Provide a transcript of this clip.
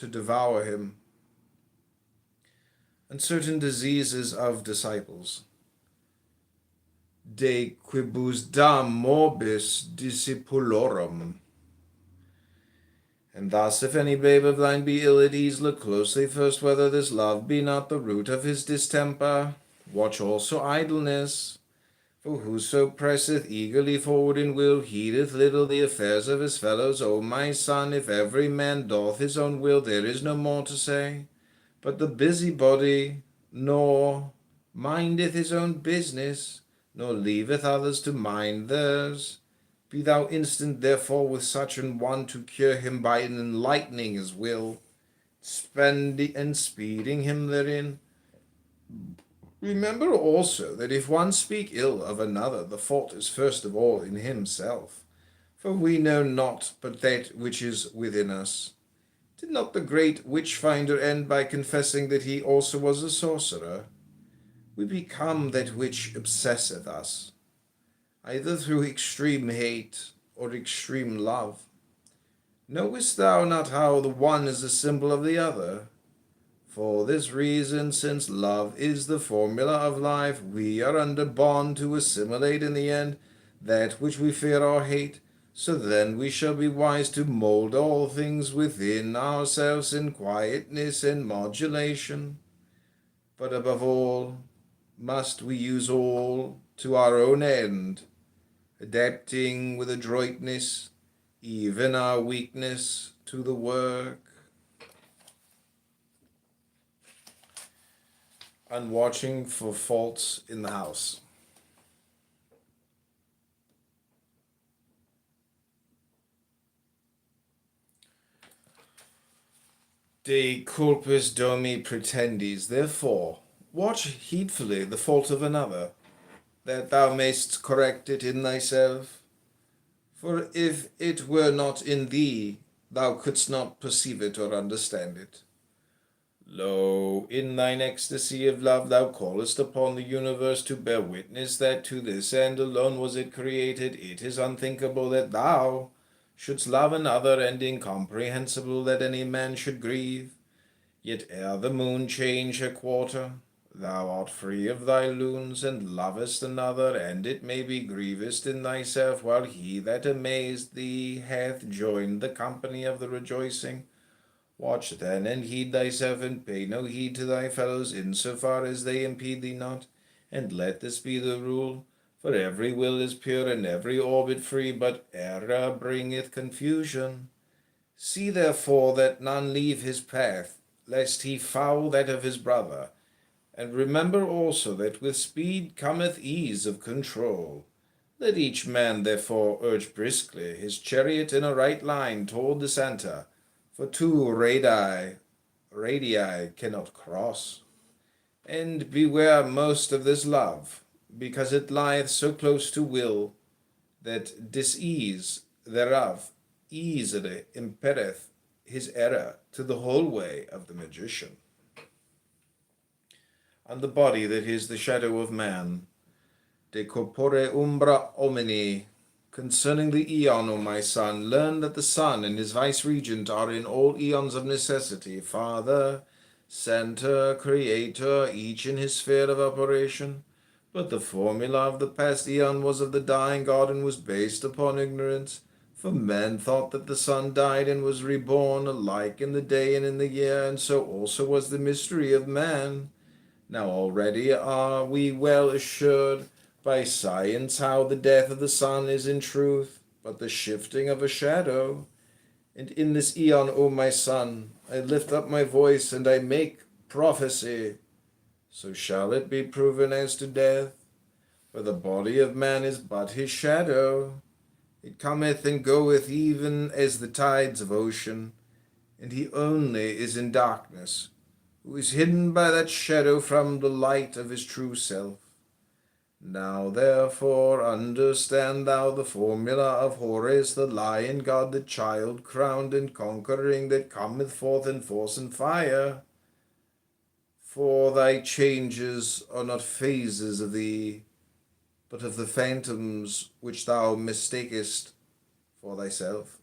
to devour him, and certain diseases of disciples. De quibus dam morbis discipulorum. And thus, if any babe of thine be ill at ease, look closely first whether this love be not the root of his distemper. Watch also idleness. For whoso presseth eagerly forward in will heedeth little the affairs of his fellows. O my son, if every man doth his own will, there is no more to say. But the busybody nor mindeth his own business, nor leaveth others to mind theirs. Be thou instant therefore with such an one to cure him by enlightening his will, spending and speeding him therein. Remember also that if one speak ill of another, the fault is first of all in himself. For we know not but that which is within us. Did not the great witch-finder end by confessing that he also was a sorcerer? We become that which obsesseth us, either through extreme hate or extreme love. Knowest thou not how the one is a symbol of the other? For this reason, since love is the formula of life, we are under bond to assimilate in the end that which we fear or hate. So then we shall be wise to mold all things within ourselves in quietness and modulation. But above all, must we use all to our own end, adapting with adroitness even our weakness to the work, and watching for faults in the house. De culpis domi pretendis, therefore, watch heedfully the fault of another, that thou mayst correct it in thyself. For if it were not in thee, thou couldst not perceive it or understand it. Lo, in thine ecstasy of love thou callest upon the universe to bear witness that to this end alone was it created. It is unthinkable that thou shouldst love another, and incomprehensible that any man should grieve. Yet ere the moon change her quarter, thou art free of thy lunes, and lovest another, and it may be grievest in thyself, while he that amazed thee hath joined the company of the rejoicing. Watch then, and heed thyself, and pay no heed to thy fellows, in so far as they impede thee not. And let this be the rule, for every will is pure, and every orbit free, but error bringeth confusion. See therefore that none leave his path, lest he foul that of his brother. And remember also that with speed cometh ease of control. Let each man therefore urge briskly his chariot in a right line toward the centre, for two radii cannot cross. And beware most of this love, because it lieth so close to will, that disease thereof easily impereth his error to the whole way of the magician. And the body that is the shadow of man, de corpore umbra homini. Concerning the aeon, O my son, learn that the sun and his vice-regent are in all aeons of necessity, father, center, creator, each in his sphere of operation. But the formula of the past aeon was of the dying god, and was based upon ignorance. For men thought that the sun died and was reborn alike in the day and in the year, and so also was the mystery of man. Now already are we well assured by science how the death of the sun is in truth but the shifting of a shadow. And in this aeon, O my son, I lift up my voice, and I make prophecy. So shall it be proven as to death, for the body of man is but his shadow. It cometh and goeth even as the tides of ocean, and he only is in darkness, who is hidden by that shadow from the light of his true self. Now therefore understand thou the formula of Horus, the lion god, the child crowned and conquering, that cometh forth in force and fire. For thy changes are not phases of thee, but of the phantoms which thou mistakest for thyself.